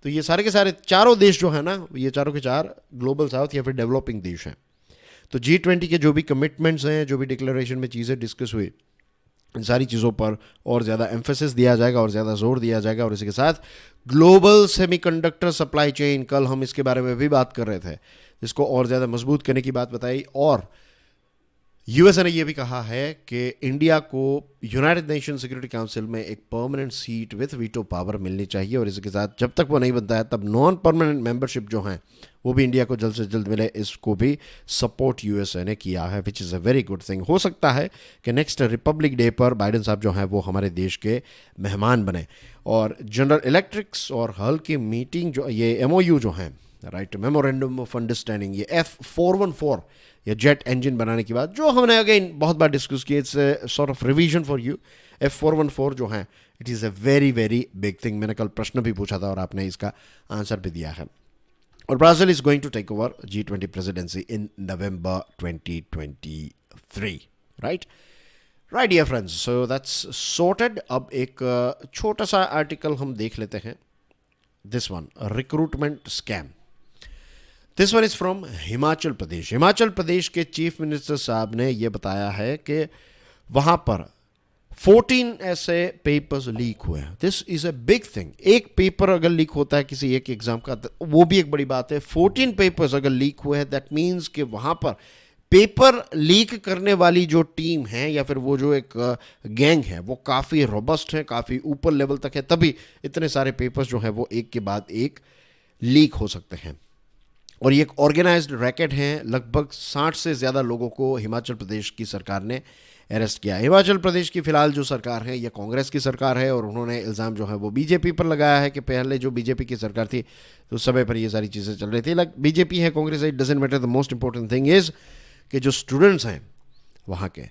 तो ये सारे के सारे चारों देश जो है ना ये चारों के चार ग्लोबल साउथ या फिर डेवलपिंग देश हैं। तो G20 के जो भी कमिटमेंट्स हैं, जो भी डिक्लेरेशन में चीज़ें डिस्कस हुई, इन सारी चीज़ों पर और ज़्यादा एम्फेसिस दिया जाएगा और ज़्यादा जोर दिया जाएगा और इसी के साथ ग्लोबल सेमीकंडक्टर सप्लाई चेन, कल हम इसके बारे में भी बात कर रहे थे, इसको और ज़्यादा मजबूत करने की बात बताई। और यूएसए ने यह भी कहा है कि इंडिया को यूनाइटेड नेशन सिक्योरिटी काउंसिल में एक permanent seat with veto power मिलनी चाहिए और इसके साथ जब तक वो नहीं बनता है तब नॉन परमानेंट मेंबरशिप जो हैं वो भी इंडिया को जल्द से जल्द मिले, इसको भी सपोर्ट यूएसए ने किया है, which is a very good thing. हो सकता है कि नेक्स्ट रिपब्लिक डे पर बाइडेन साहब जो हैं वो हमारे देश के मेहमान बने। और जनरल इलेक्ट्रिक्स और हल की मीटिंग जो ये MOU जो हैं, राइट, मेमोरेंडम ऑफ अंडरस्टैंडिंग, ये F414 या जेट इंजन बनाने की बात जो हमने अगेन बहुत बार डिस्कस की, it's sort of revision for you. F414 जो है it is a very very big thing. मैंने कल प्रश्न भी पूछा था और आपने इसका आंसर भी दिया है। और Brazil is going to take over G20 presidency in November 2023, right right dear friends, so that's sorted. अब एक छोटा सा आर्टिकल हम देख लेते हैं, this one, recruitment scam. This one is from Himachal Pradesh. Himachal Pradesh के चीफ मिनिस्टर साहब ने यह बताया है कि वहां पर 14 ऐसे पेपर्स लीक हुए हैं। This is a big thing. एक पेपर अगर लीक होता है किसी एक एग्जाम का वो भी एक बड़ी बात है, 14 पेपर्स अगर लीक हुए हैं दैट मीन्स कि वहां पर पेपर लीक करने वाली जो टीम है या फिर वो जो एक गैंग है वो काफ़ी रोबस्ट है, काफ़ी ऊपर लेवल तक है, तभी इतने सारे पेपर्स जो है वो एक के बाद एक लीक हो सकते हैं। और ये एक ऑर्गेनाइज्ड रैकेट है। लगभग 60 से ज़्यादा लोगों को हिमाचल प्रदेश की सरकार ने अरेस्ट किया। हिमाचल प्रदेश की फ़िलहाल जो सरकार है ये कांग्रेस की सरकार है और उन्होंने इल्ज़ाम जो है वो बीजेपी पर लगाया है कि पहले जो बीजेपी की सरकार थी तो समय पर ये सारी चीज़ें चल रही थी। लाइक बीजेपी है, कांग्रेस है, it doesn't matter. The most important thing is कि जो स्टूडेंट्स हैं वहाँ के,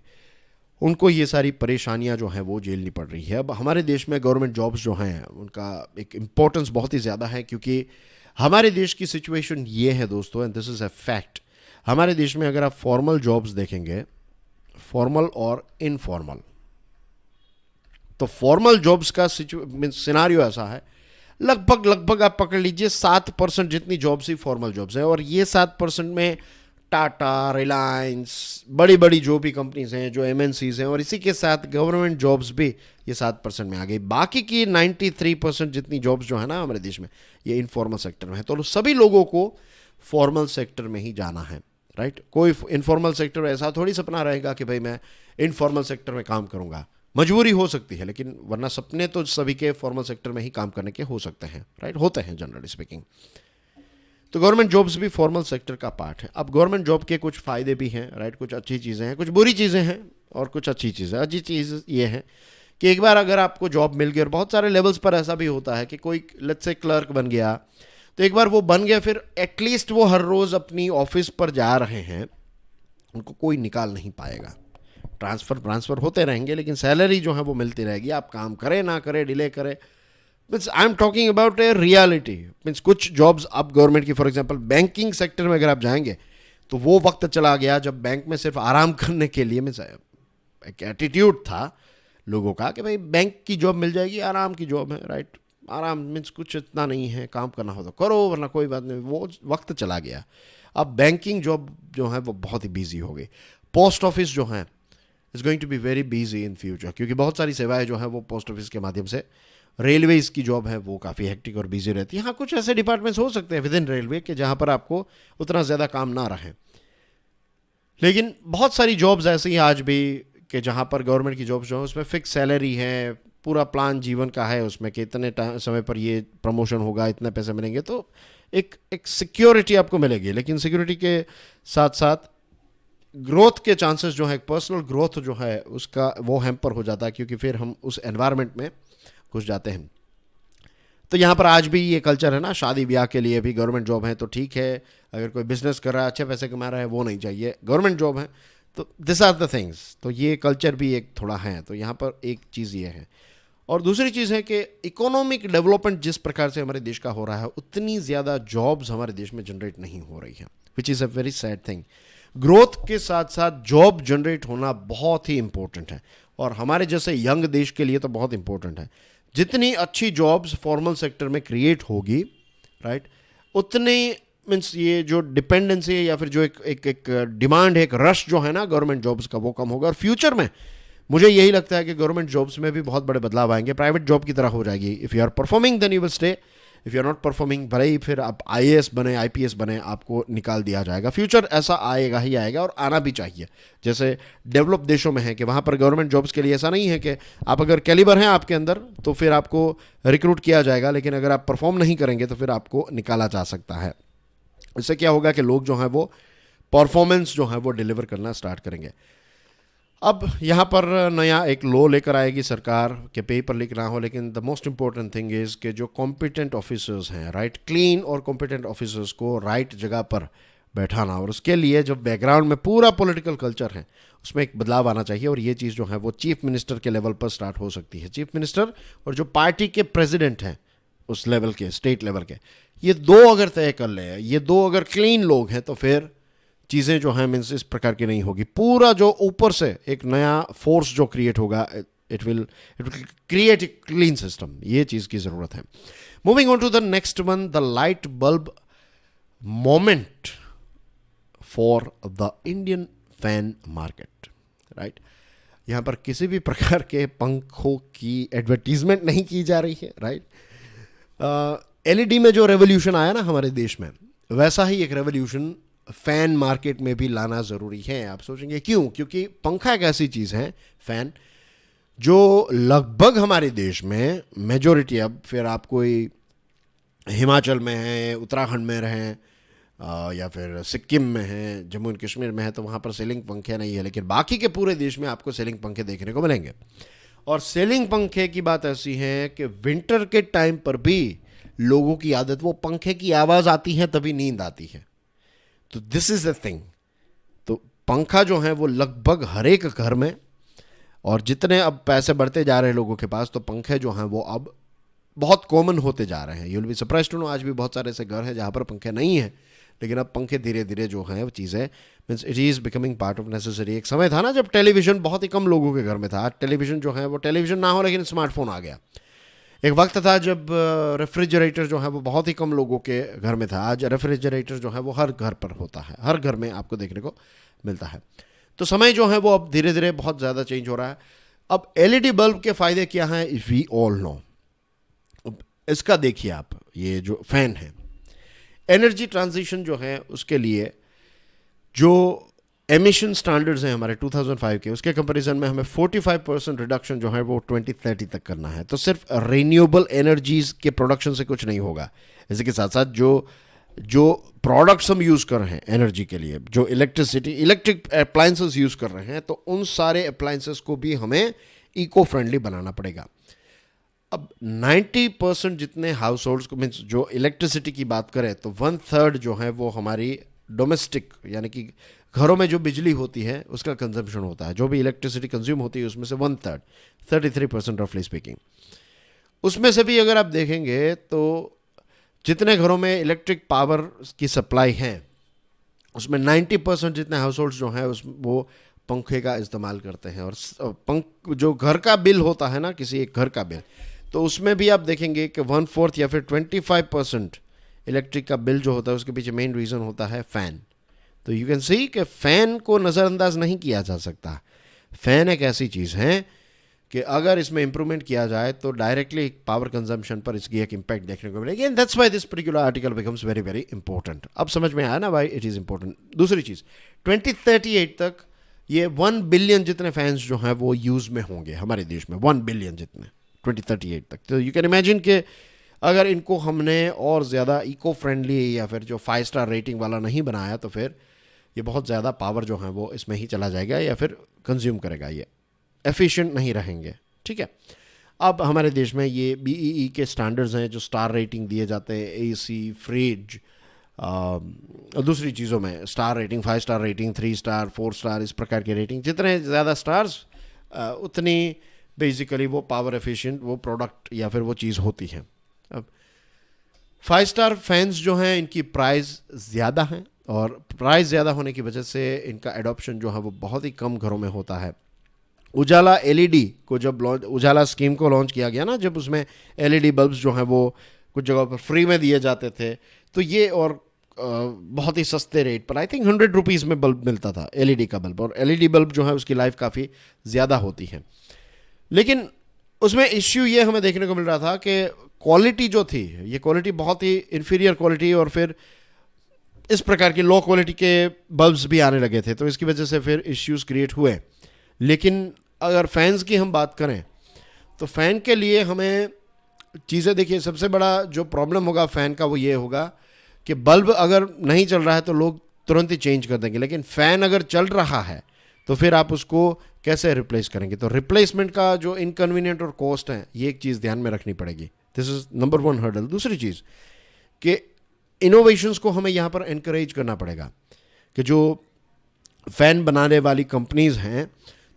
उनको ये सारी परेशानियाँ जो हैं वो झेलनी पड़ रही है। अब हमारे देश में गवर्नमेंट जॉब्स जो हैं उनका एक इम्पोर्टेंस बहुत ही ज़्यादा है क्योंकि हमारे देश की सिचुएशन ये है दोस्तों, and this is a fact. हमारे देश में अगर आप फॉर्मल जॉब्स देखेंगे, फॉर्मल और इनफॉर्मल, तो फॉर्मल जॉब्स का सिनारियो ऐसा है, लगभग आप पकड़ लीजिए 7% जितनी जॉब्स ही फॉर्मल जॉब्स है और ये 7% में टाटा, रिलायंस, बड़ी बड़ी जो भी कंपनीज हैं, जो MNCs हैं, और इसी के साथ गवर्नमेंट जॉब्स भी ये 7% में आ गई। बाकी की 93% जितनी जॉब्स जो है ना हमारे देश में ये इनफॉर्मल सेक्टर में है। तो सभी लोगों को फॉर्मल सेक्टर में ही जाना है, राइट। कोई इनफॉर्मल सेक्टर ऐसा थोड़ी सपना रहेगा कि भाई मैं इनफॉर्मल सेक्टर में काम करूंगा, मजबूरी हो सकती है, लेकिन वरना सपने तो सभी के फॉर्मल सेक्टर में ही काम करने के हो सकते हैं, राइट, होते हैं जनरली स्पीकिंग। तो गवर्नमेंट जॉब्स भी फॉर्मल सेक्टर का पार्ट है। अब गवर्नमेंट जॉब के कुछ फ़ायदे भी हैं, राइट, कुछ अच्छी चीज़ें हैं, कुछ बुरी चीज़ें हैं और कुछ अच्छी चीज़ें। अच्छी चीज़ ये है कि एक बार अगर आपको जॉब मिल गई, और बहुत सारे लेवल्स पर ऐसा भी होता है कि कोई लेट्स से क्लर्क बन गया, तो एक बार वो बन गया फिर एटलीस्ट वो हर रोज़ अपनी ऑफिस पर जा रहे हैं, उनको कोई निकाल नहीं पाएगा। ट्रांसफ़र होते रहेंगे लेकिन सैलरी जो है वो मिलती रहेगी, आप काम करें ना करें, डिले करें। Means I am talking about a reality. Means कुछ जॉब्स अब गवर्नमेंट की, फॉर एग्जांपल बैंकिंग सेक्टर में अगर आप जाएंगे तो वो वक्त चला गया जब बैंक में सिर्फ आराम करने के लिए, मीन्स एक एटीट्यूड था लोगों का कि भाई बैंक की जॉब मिल जाएगी, आराम की जॉब है, राइट, आराम मीन्स कुछ इतना नहीं है, काम करना हो तो करो वरना कोई बात नहीं, वो वक्त चला गया। अब बैंकिंग जॉब जो है वो बहुत ही बिजी हो गई। पोस्ट ऑफिस जो है is going to be very busy in future, क्योंकि बहुत सारी सेवाएं जो हैं वो पोस्ट ऑफिस के माध्यम से, रेलवेज़ की जॉब है वो काफ़ी हेक्टिक और बिजी रहती है। हाँ, कुछ ऐसे डिपार्टमेंट्स हो सकते हैं विद इन रेलवे के जहाँ पर आपको उतना ज़्यादा काम ना रहे, लेकिन बहुत सारी जॉब्स ऐसी हैं आज भी कि जहाँ पर गवर्नमेंट की जॉब्स जो है उसमें फिक्स सैलरी है, पूरा प्लान जीवन का है उसमें कि इतने समय पर ये प्रमोशन होगा, इतने पैसे मिलेंगे, तो एक सिक्योरिटी आपको मिलेगी। लेकिन सिक्योरिटी के साथ साथ ग्रोथ के चांसेस जो है, पर्सनल ग्रोथ जो है उसका वो हैम्पर हो जाता है, क्योंकि फिर हम उस एनवायरनमेंट में घुस जाते हैं। तो यहाँ पर आज भी ये कल्चर है ना, शादी ब्याह के लिए भी गवर्नमेंट जॉब है तो ठीक है, अगर कोई बिजनेस कर रहा है, अच्छे पैसे कमा रहा है, वो नहीं चाहिए, गवर्नमेंट जॉब है। तो दिस आर द थिंग्स। तो ये कल्चर भी एक थोड़ा है। तो यहाँ पर एक चीज़ ये है। और दूसरी चीज़ है कि इकोनॉमिक डेवलपमेंट जिस प्रकार से हमारे देश का हो रहा है, उतनी ज़्यादा जॉब्स हमारे देश में जनरेट नहीं हो रही है, which is a very sad thing. Growth के साथ साथ जॉब जनरेट होना बहुत ही इंपॉर्टेंट है, और हमारे जैसे यंग देश के लिए तो बहुत इंपॉर्टेंट है। जितनी अच्छी जॉब्स फॉर्मल सेक्टर में क्रिएट होगी, राइट, उतनी मीन्स ये जो डिपेंडेंसी है या फिर जो एक डिमांड है, एक रश जो है ना गवर्नमेंट जॉब्स का, वो कम होगा। और फ्यूचर में मुझे यही लगता है कि गवर्नमेंट जॉब्स में भी बहुत बड़े बदलाव आएंगे, प्राइवेट जॉब की तरह हो जाएगी। If you are performing then you will stay, if you are not performing, भले ही फिर आप आईएएस बने, आईपीएस बने, आपको निकाल दिया जाएगा। फ्यूचर ऐसा आएगा ही आएगा, और आना भी चाहिए। जैसे डेवलप देशों में है कि वहाँ पर गवर्नमेंट जॉब्स के लिए ऐसा नहीं है कि आप अगर कैलिबर हैं आपके अंदर तो फिर आपको रिक्रूट किया जाएगा, लेकिन अगर आप परफॉर्म नहीं करेंगे तो फिर आपको निकाला जा सकता है। इससे क्या होगा कि लोग जो हैं वो परफॉर्मेंस जो है वो डिलीवर करना स्टार्ट करेंगे। अब यहाँ पर नया एक लॉ लेकर आएगी सरकार के पेपर लीक ना हो, लेकिन the most important thing is कि जो कॉम्पिटेंट ऑफिसर्स हैं, राइट, क्लीन और कॉम्पिटेंट ऑफिसर्स को राइट जगह पर बैठाना, और उसके लिए जो बैकग्राउंड में पूरा पॉलिटिकल कल्चर है उसमें एक बदलाव आना चाहिए। और ये चीज़ जो है वो चीफ मिनिस्टर के लेवल पर स्टार्ट हो सकती है। चीफ मिनिस्टर और जो पार्टी के प्रेसिडेंट हैं उस लेवल के, स्टेट लेवल के, ये दो अगर तय कर ले, ये दो अगर क्लीन लोग हैं, तो फिर चीज़ें जो हैं मीन्स इस प्रकार की नहीं होगी। पूरा जो ऊपर से एक नया फोर्स जो क्रिएट होगा, it will create a clean system. ये चीज़ की ज़रूरत है। Moving on to the next one, the light bulb moment for the Indian fan market, right. यहाँ पर किसी भी प्रकार के पंखों की एडवर्टीजमेंट नहीं की जा रही है, राइट। एलईडी में जो रेवोल्यूशन आया ना हमारे देश में, वैसा ही एक रेवोल्यूशन फैन मार्केट में भी लाना ज़रूरी है। आप सोचेंगे क्यों? क्योंकि पंखा एक ऐसी चीज़ है, फैन, जो लगभग हमारे देश में मेजॉरिटी, अब फिर आप कोई हिमाचल में हैं, उत्तराखंड में रहें, या फिर सिक्किम में हैं, जम्मू एंड कश्मीर में है, तो वहाँ पर सीलिंग पंखे नहीं है, लेकिन बाकी के पूरे देश में आपको सीलिंग पंखे देखने को मिलेंगे। और सीलिंग पंखे की बात ऐसी है कि विंटर के टाइम पर भी लोगों की आदत, वो पंखे की आवाज़ आती है तभी नींद आती है। तो दिस इज़ द थिंग। तो पंखा जो है वो लगभग हर एक घर में, और जितने अब पैसे बढ़ते जा रहे हैं लोगों के पास, तो पंखे जो हैं वो अब बहुत कॉमन होते जा रहे हैं। You will be surprised to know, आज भी बहुत सारे ऐसे घर हैं जहाँ पर पंखे नहीं हैं, लेकिन अब पंखे धीरे धीरे जो हैं वो चीज़ें means it is becoming part of necessary. एक समय था ना जब टेलीविज़न बहुत ही कम लोगों के घर में था। आज टेलीविज़न जो है वो टेलीविज़न ना हो, लेकिन स्मार्टफोन आ गया। एक वक्त था जब रेफ्रिजरेटर जो है वो बहुत ही कम लोगों के घर में था। आज रेफ्रिजरेटर जो है वो हर घर पर होता है, हर घर में आपको देखने को मिलता है। तो समय जो है वो अब धीरे धीरे बहुत ज़्यादा चेंज हो रहा है। अब एलईडी बल्ब के फ़ायदे क्या हैं, वी ऑल नो। इसका देखिए आप, ये जो फैन है, एनर्जी ट्रांजिशन जो है उसके लिए जो एमिशन स्टैंडर्ड्स हैं हमारे 2005 के, उसके कंपैरिजन में हमें 45% रिडक्शन जो है वो 2030 तक करना है। तो सिर्फ रिन्यूएबल एनर्जीज के प्रोडक्शन से कुछ नहीं होगा। इसी के साथ साथ जो प्रोडक्ट्स हम यूज़ कर रहे हैं एनर्जी के लिए, जो इलेक्ट्रिक अप्लायंसेस यूज़ कर रहे हैं, तो उन सारे अप्लायंसेस को भी हमें इको फ्रेंडली बनाना पड़ेगा। अब 90% जितने हाउस होल्ड्स को, मीन्स जो इलेक्ट्रिसिटी की बात करें, तो 1/3 जो है वो हमारी डोमेस्टिक, यानी कि घरों में जो बिजली होती है उसका कंजम्पशन होता है। जो भी इलेक्ट्रिसिटी कंज्यूम होती है उसमें से 1/3, 33% रफली स्पीकिंग। उसमें से भी अगर आप देखेंगे तो जितने घरों में इलेक्ट्रिक पावर की सप्लाई है, उसमें 90% जितने हाउस होल्ड्स जो हैं वो पंखे का इस्तेमाल करते हैं। और जो घर का बिल होता है ना, किसी एक घर का बिल, तो उसमें भी आप देखेंगे कि 1/4 या फिर 25% इलेक्ट्रिक का बिल जो होता है उसके पीछे मेन रीज़न होता है फ़ैन। तो यू कैन सी कि फ़ैन को नज़रअंदाज नहीं किया जा सकता। फ़ैन एक ऐसी चीज़ है कि अगर इसमें इंप्रूवमेंट किया जाए तो डायरेक्टली पावर कंजम्पशन पर इसकी एक इम्पैक्ट देखने को मिलेगी। And that's why this particular article becomes very very important. अब समझ में आया ना वाई इट इज़ इंपॉर्टेंट। दूसरी चीज़, 2038 तक ये 1 बिलियन जितने फैंस जो हैं वो यूज़ में होंगे हमारे देश में, 1 बिलियन जितने, 2038 तक। तो यू कैन इमेजिन कि अगर इनको हमने और ज़्यादा इको फ्रेंडली या फिर जो 5 स्टार रेटिंग वाला नहीं बनाया तो फिर ये बहुत ज़्यादा पावर जो है वो इसमें ही चला जाएगा या फिर कंज्यूम करेगा, ये एफिशिएंट नहीं रहेंगे। ठीक है, अब हमारे देश में ये BEE के स्टैंडर्ड्स हैं जो स्टार रेटिंग दिए जाते हैं, AC, फ्रिज, और दूसरी चीज़ों में star rating, 5 star rating, 3 star, 4 star, इस प्रकार की रेटिंग। जितने ज़्यादा स्टार्स उतनी बेसिकली वो पावर एफिशिएंट वो प्रोडक्ट या फिर वो चीज़ होती है। अब 5 स्टार फैंस जो हैं इनकी प्राइस ज़्यादा है और प्राइस ज़्यादा होने की वजह से इनका एडॉप्शन जो है वो बहुत ही कम घरों में होता है। उजाला LED को जब लॉन्च, उजाला स्कीम को लॉन्च किया गया ना, जब उसमें LED बल्ब्स जो हैं वो कुछ जगहों पर फ्री में दिए जाते थे, तो ये और बहुत ही सस्ते रेट पर, आई थिंक 100 रुपीज़ में बल्ब मिलता था LED का बल्ब, और LED बल्ब जो है उसकी लाइफ काफ़ी ज़्यादा होती है। लेकिन उसमें इश्यू ये हमें देखने को मिल रहा था कि क्वालिटी जो थी, ये क्वालिटी बहुत ही इन्फीरियर क्वालिटी, और फिर इस प्रकार की लो क्वालिटी के बल्ब्स भी आने लगे थे, तो इसकी वजह से फिर इश्यूज क्रिएट हुए। लेकिन अगर फैंस की हम बात करें तो फ़ैन के लिए हमें चीज़ें देखिए, सबसे बड़ा जो प्रॉब्लम होगा फ़ैन का वो ये होगा कि बल्ब अगर नहीं चल रहा है तो लोग तुरंत ही चेंज कर देंगे, लेकिन फ़ैन अगर चल रहा है तो फिर आप उसको कैसे रिप्लेस करेंगे? तो रिप्लेसमेंट का जो इनकन्वीनियंट और कॉस्ट है, ये एक चीज़ ध्यान में रखनी पड़ेगी। This is number 1 hurdle. दूसरी चीज़ कि इनोवेशंस को हमें यहाँ पर एनकरेज करना पड़ेगा कि जो फ़ैन बनाने वाली कंपनीज़ हैं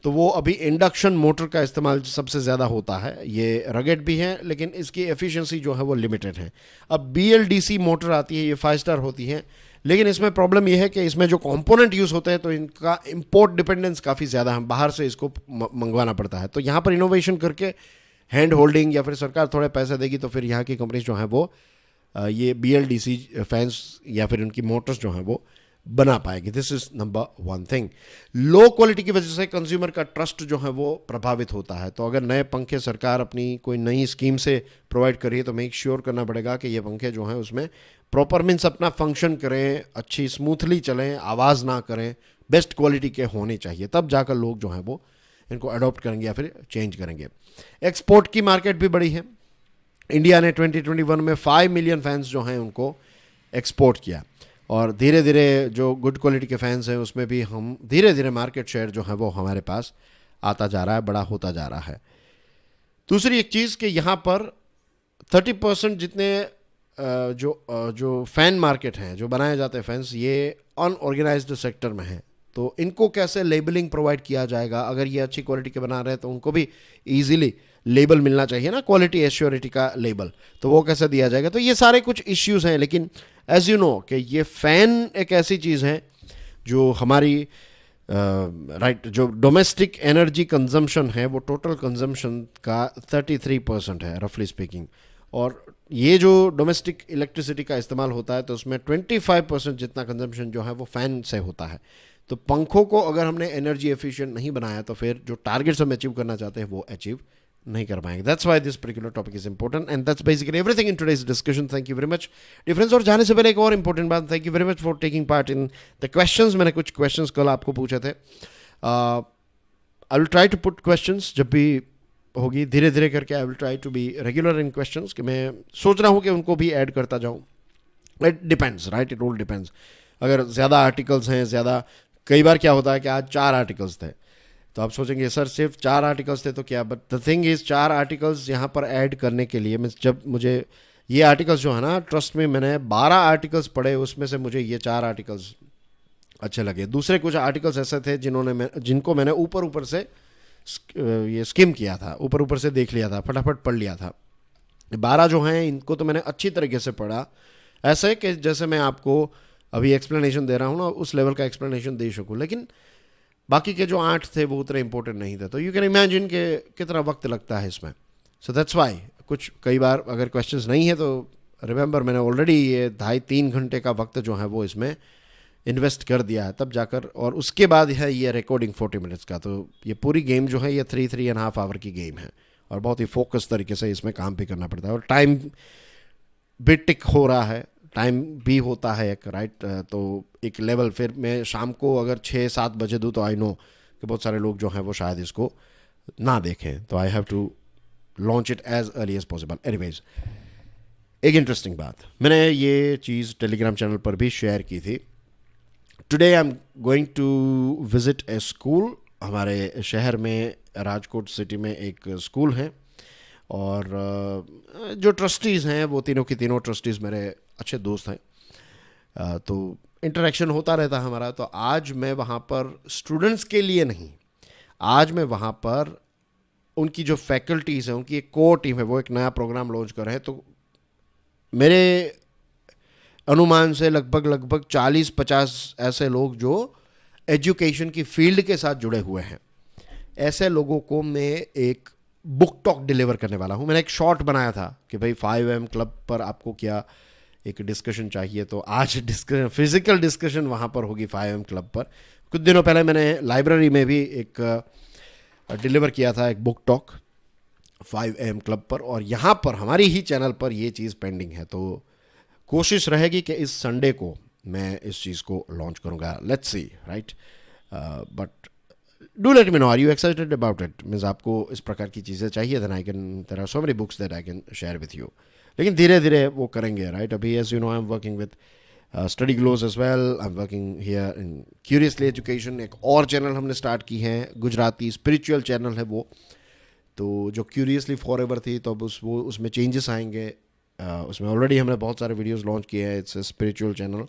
तो वो अभी इंडक्शन मोटर का इस्तेमाल सबसे ज़्यादा होता है। ये रगेड भी है लेकिन इसकी एफिशिएंसी जो है वो लिमिटेड है। अब BLDC मोटर आती है, ये 5 स्टार होती है, लेकिन इसमें प्रॉब्लम ये है कि इसमें जो कंपोनेंट यूज़ होते हैं तो इनका इंपोर्ट डिपेंडेंस काफ़ी ज़्यादा है, बाहर से इसको मंगवाना पड़ता है। तो यहाँ पर इनोवेशन करके हैंड होल्डिंग या फिर सरकार थोड़े पैसे देगी तो फिर यहाँ की कंपनीज जो हैं वो ये BLDC फैंस या फिर उनकी मोटर्स जो हैं वो बना पाएगी। This is number 1 thing. Low quality की वजह से कंज्यूमर का ट्रस्ट जो है वो प्रभावित होता है। तो अगर नए पंखे सरकार अपनी कोई नई स्कीम से प्रोवाइड कर रही है तो मेक श्योर करना पड़ेगा कि ये पंखे जो हैं उसमें प्रॉपर मीन्स अपना फंक्शन करें, अच्छी स्मूथली चलें, आवाज़ ना करें, बेस्ट क्वालिटी के होने चाहिए, तब जाकर लोग जो हैं वो इनको अडॉप्ट करेंगे या फिर चेंज करेंगे। एक्सपोर्ट की मार्केट भी बड़ी है। इंडिया ने 2021 में 5 मिलियन फैंस जो हैं उनको एक्सपोर्ट किया, और धीरे धीरे जो गुड क्वालिटी के फैंस हैं उसमें भी हम धीरे धीरे मार्केट शेयर जो है वो हमारे पास आता जा रहा है, बड़ा होता जा रहा है। दूसरी एक चीज़ कि यहाँ पर 30% जितने जो फ़ैन मार्केट हैं, जो बनाए जाते हैं फैंस, ये अनऑर्गेनाइज्ड सेक्टर में हैं। तो इनको कैसे लेबलिंग प्रोवाइड किया जाएगा? अगर ये अच्छी क्वालिटी के बना रहे हैं तो उनको भी ईजिली लेबल मिलना चाहिए ना, क्वालिटी एश्योरिटी का लेबल, तो वो कैसे दिया जाएगा? तो ये सारे कुछ इश्यूज़ हैं। लेकिन एज यू नो कि ये फ़ैन एक ऐसी चीज़ है जो हमारी राइट जो डोमेस्टिक एनर्जी कंजम्पशन है वो टोटल कंजम्पशन का 33% है रफली स्पीकिंग, और ये जो डोमेस्टिक इलेक्ट्रिसिटी का इस्तेमाल होता है तो उसमें 25% जितना कंजम्पशन जो है वो फ़ैन से होता है। तो पंखों को अगर हमने एनर्जी एफिशिएंट नहीं बनाया तो फिर जो टारगेट्स हम अचीव करना चाहते हैं वो अचीव नहीं कर पाएंगे। That's why this particular topic is important and that's basically everything in today's discussion. Thank you very much difference. और जाने से पहले एक और इंपॉर्टेंट बात, thank you very much for taking part in the questions. मैंने कुछ क्वेश्चंस कल आपको पूछे थे। I will try to put questions जब भी होगी, धीरे धीरे करके I will try to be regular in questions, कि मैं सोच रहा हूँ कि उनको भी ऐड करता जाऊँ। It depends, right, it all depends. अगर ज़्यादा आर्टिकल्स हैं, ज़्यादा, कई बार क्या होता है कि आज 4 आर्टिकल्स थे तो आप सोचेंगे सर सिर्फ 4 आर्टिकल्स थे तो क्या, but the thing is 4 articles यहाँ पर ऐड करने के लिए, जब मुझे ये आर्टिकल्स जो है ना, ट्रस्ट में मैंने 12 आर्टिकल्स पढ़े, उसमें से मुझे ये 4 आर्टिकल्स अच्छे लगे। दूसरे कुछ आर्टिकल्स ऐसे थे जिनको मैंने ऊपर ऊपर से ये स्किम किया था, ऊपर ऊपर से देख लिया था, फटाफट पढ़ लिया था। 12 जो हैं इनको तो मैंने अच्छी तरीके से पढ़ा, ऐसे कि जैसे मैं आपको अभी एक्सप्लेनेशन दे रहा हूँ ना उस लेवल का एक्सप्लेनेशन दे सकूँ। लेकिन बाकी के जो 8 थे वो उतने इंपॉर्टेंट नहीं थे। तो यू कैन इमेजिन कि कितना वक्त लगता है इसमें। सो दैट्स वाई कुछ कई बार अगर क्वेश्चंस नहीं है तो रिमेंबर मैंने ऑलरेडी ये 2.5-3 घंटे का वक्त जो है वो इसमें इन्वेस्ट कर दिया है तब जाकर, और उसके बाद है ये रिकॉर्डिंग 40 मिनट्स का। तो ये पूरी गेम जो है ये 3-3.5 आवर की गेम है और बहुत ही फोकस तरीके से इसमें काम भी करना पड़ता है, और टाइम भी टिक हो रहा है, टाइम भी होता है एक, राइट। तो एक लेवल, फिर मैं शाम को अगर 6-7 बजे दूँ तो आई नो कि बहुत सारे लोग जो हैं वो शायद इसको ना देखें, तो I have to launch it as early as possible. Anyways, एक इंटरेस्टिंग बात, मैंने ये चीज़ टेलीग्राम चैनल पर भी शेयर की थी. Today I am going to visit a school. हमारे शहर में, राजकोट सिटी में एक स्कूल है, और जो ट्रस्टीज़ हैं वो तीनों की तीनों ट्रस्टीज़ मेरे अच्छे दोस्त हैं. तो इंटरेक्शन होता रहता है हमारा. तो आज मैं वहाँ पर स्टूडेंट्स के लिए नहीं, आज मैं वहाँ पर उनकी जो फैकल्टीज़ हैं, उनकी एक कोर टीम है, वो एक नया प्रोग्राम लॉन्च कर रहे हैं. तो मेरे अनुमान से लगभग 40-50 ऐसे लोग जो एजुकेशन की फील्ड के साथ जुड़े हुए हैं, ऐसे लोगों को मैं एक बुक टॉक डिलीवर करने वाला हूँ. मैंने एक शॉर्ट बनाया था कि भाई 5am क्लब पर आपको क्या एक डिस्कशन चाहिए, तो आज डिस्कशन, फिजिकल डिस्कशन वहाँ पर होगी 5am क्लब पर. कुछ दिनों पहले मैंने लाइब्रेरी में भी एक डिलीवर किया था एक बुक टॉक 5am क्लब पर, और यहाँ पर हमारी ही चैनल पर ये चीज़ पेंडिंग है. तो कोशिश रहेगी कि इस संडे को मैं इस चीज़ को लॉन्च करूँगा. Let's see, right. But do let me know, are you excited about it? Means आपको इस प्रकार की चीज़ें चाहिए, then I can, there are so many books that I can share with you. लेकिन धीरे धीरे वो करेंगे, राइट. अभी as you know I am working with study glows as well. I am working here in curiously education. एक और channel हमने start की है, गुजराती स्पिरिचुअल चैनल है वो. तो जो क्यूरियसली फॉर एवर थी, तो अब उसमें चेंजेस आएंगे. उसमें ऑलरेडी हमने बहुत सारे वीडियोस लॉन्च किए हैं. इट्स ए स्पिरिचुअल चैनल,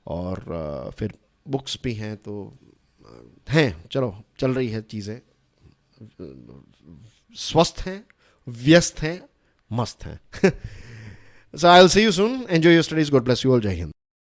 और फिर बुक्स भी हैं. तो हैं, चलो चल रही है चीज़ें. स्वस्थ हैं, व्यस्त हैं, मस्त हैं. So I will see you soon. Enjoy your studies. God bless you all. जय हिंद.